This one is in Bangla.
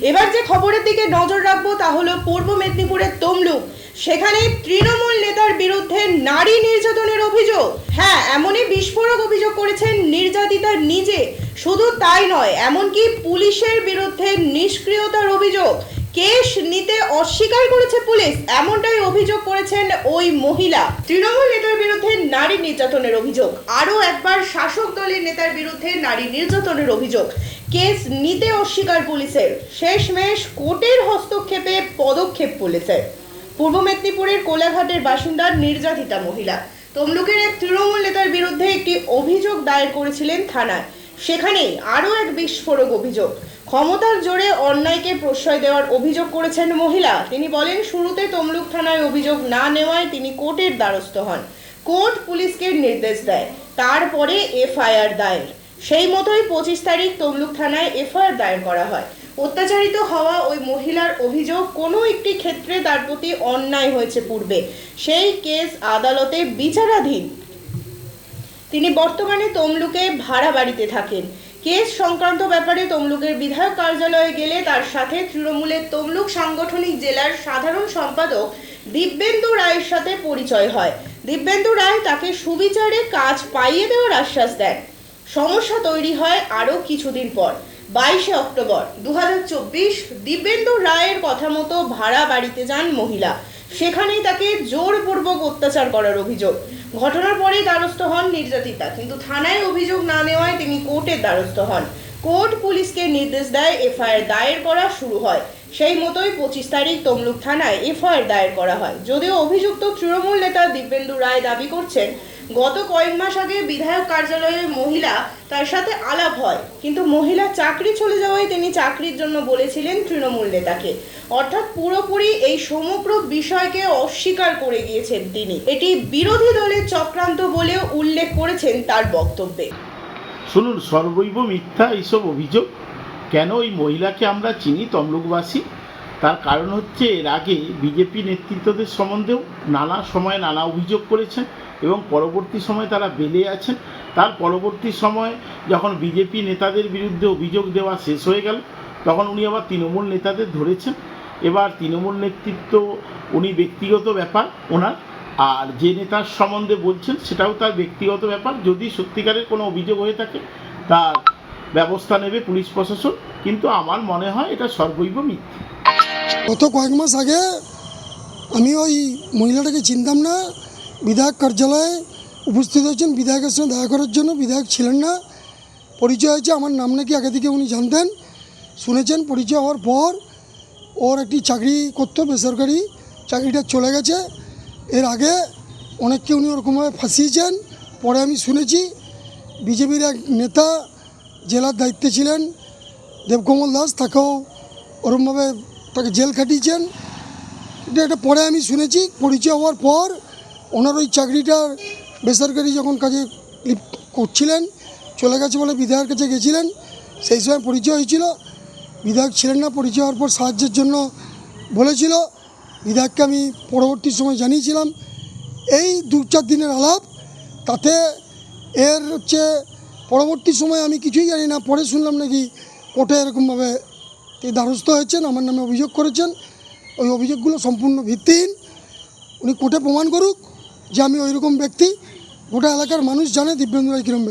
এবার যে খবরের দিকে নজর রাখবো তা হলো পূর্ব মেদিনীপুরের তমলুক। সেখানে তৃণমূল নেতার বিরুদ্ধে নারী নির্যাতনের অভিযোগ। হ্যাঁ, এমনই বিস্ফোরক অভিযোগ করেছেন নির্যাতিতা নিজে। শুধু তাই নয়, এমনকি পুলিশের বিরুদ্ধে নিষ্ক্রিয়তার অভিযোগ। কেস নিতে অস্বীকার করেছে পুলিশ, এমনটাই অভিযোগ করেছেন ওই মহিলা। তৃণমূল নেতার বিরুদ্ধে নারী নির্যাতনের অভিযোগ, আরও একবার শাসক দলের নেতার বিরুদ্ধে নারী নির্যাতনের অভিযোগ। কেস নিতে অস্বীকার পুলিশের, শেষমেশ কোর্টের হস্তক্ষেপে পদক্ষেপ পুলিশের। পূর্ব মেদিনীপুরের কোলাঘাটের বাসিন্দা নির্যাতিতা মহিলা তমলুকের এক তৃণমূল নেতার বিরুদ্ধে একটি অভিযোগ দায়ের করেছিলেন থানায়। সেখানেই আরও এক বিস্ফোরক অভিযোগ। ক্ষমতার জোরে অন্যায়কে প্রশ্রয় দেওয়ার অভিযোগ করেছেন মহিলা। তিনি বলেন, শুরুতে তমলুক থানায় অভিযোগ না নেওয়ায় তিনি কোর্টের দ্বারস্থ হন। কোর্ট পুলিশকে নির্দেশ দেয়, তারপরে এফআইআর দায়ের। সেই মতোই 25 তারিখ তমলুক থানায় এফআইআর দায়ের করা হয়। অত্যাচারিত হওয়া ওই মহিলার অভিযোগ, কোনো একটি ক্ষেত্রে তার প্রতি অন্যায় হয়েছে পূর্বে, সেই কেস আদালতে বিচারাধীন। তিনি বর্তমানে তমলুকে ভাড়া বাড়িতে থাকেন। কেস সংক্রান্ত ব্যাপারে তমলুকের বিধায়ক কার্যালয়ে গেলে তার সাথে তৃণমূলের তমলুক সাংগঠনিক জেলার সাধারণ সম্পাদক দিব্যেন্দু রায়ের সাথে পরিচয় হয়। দিব্যেন্দু রায় তাকে সুবিচারে কাজ পাইয়ে দেওয়ার আশ্বাস দেন। সমস্যা তৈরি হয় আরও কিছুদিন পর। 22 অক্টোবর 2024 দিব্যেন্দু রায়ের কথা মতো ভাড়া বাড়িতে যান মহিলা। সেখানেই তাকে জোরপূর্বক অত্যাচার করার অভিযোগ। ঘটনার পরেই দ্বারস্থ হন নির্যাতিতা, কিন্তু থানায় অভিযোগ না নেওয়ায় তিনি কোর্টের দ্বারস্থ হন। কোর্ট পুলিশকে নির্দেশ দেয়, এফআইআর দায়ের করা শুরু হয়। সেই মতোই 25 তারিখ তমলুক থানায় এফআইআর দায়ের করা হয়। যদিও অভিযুক্ত তৃণমূল নেতা দিব্যেন্দু রায় দাবি করছেন, গত কয়েক মাস আগে বিধায়ক কার্যালয়ে মহিলা তার সাথে আলাপ হয়, কিন্তু মহিলা চাকরি চলে যাওয়ায় তিনি চাকরির জন্য বলেছিলেন তৃণমূল নেতাকে। অর্থাৎ পুরোপুরি এই সমগ্র বিষয়কে অস্বীকার করে গিয়েছেন তিনি। এটি বিরোধী দলের চক্রান্ত বলেও উল্লেখ করেছেন তার বক্তব্যে। শুনুন, সর্বৈব মিথ্যা এইসব অভিযোগ। কেন এই মহিলাকে আমরা চিনি তমলুকবাসী, তার কারণ হচ্ছে এর আগে বিজেপি নেতৃত্বদের সম্বন্ধেও নানা সময় নানা অভিযোগ করেছেন এবং পরবর্তী সময় তারা বেলে আছেন। তার পরবর্তী সময় যখন বিজেপি নেতাদের বিরুদ্ধে অভিযোগ দেওয়া শেষ হয়ে গেল, তখন উনি আবার তৃণমূল নেতাদের ধরেছেন। এবার তৃণমূল নেতৃত্ব উনি ব্যক্তিগত ব্যাপার ওনার, আর যে নেতার সম্বন্ধে বলছেন সেটাও তার ব্যক্তিগত ব্যাপার। যদি সত্যিকারের কোনো অভিযোগ হয়ে থাকে তার ব্যবস্থা নেবে পুলিশ প্রশাসন, কিন্তু আমার মনে হয় এটা সর্বৈব মিথ্যা। গত কয়েক মাস আগে আমি ওই মহিলাটাকে চিনতাম না, বিধায়ক কার্যালয়ে উপস্থিত হয়েছেন বিধায়কের সঙ্গে দেখা করার জন্য। বিধায়ক ছিলেন না, পরিচয় হয়েছে। আমার নাম নাকি আগে থেকে উনি জানতেন, শুনেছেন। পরিচয় হওয়ার পর ওর একটি চাকরি করতো, বেসরকারি চাকরিটা চলে গেছে। এর আগে অনেককে উনি ওরকমভাবে ফাঁসিয়েছেন। পরে আমি শুনেছি বিজেপির এক নেতা জেলার দায়িত্বে ছিলেন দেবকমল দাস, তাকেও ওরকমভাবে তাকে জেল খাটিয়েছেন। এটা পরে আমি শুনেছি। পরিচয় হওয়ার পর ওনার ওই চাকরিটার বেসরকারি যখন কাজে করছিলেন চলে গেছে বলে বিধায়কের কাছে গেছিলেন। সেই সময় পরিচয় হয়েছিল, বিধায়ক ছিলেন না। পরিচয় হওয়ার পর সাহায্যের জন্য বলেছিল, বিধায়ককে আমি পরবর্তী সময় জানিয়েছিলাম। এই 2-4 দিনের আলাপ, তাতে এর হচ্ছে পরবর্তী সময় আমি কিছুই জানি না। পরে শুনলাম নাকি কোর্টে এরকমভাবে দ্বারস্থ হয়েছেন, আমার নামে অভিযোগ করেছেন। ওই অভিযোগগুলো সম্পূর্ণ ভিত্তিহীন। উনি কোর্টে প্রমাণ করুক যে আমি ওই রকম ব্যক্তি। গোটা এলাকার মানুষ জানে দিব্যেন্দু রায় কীরকম।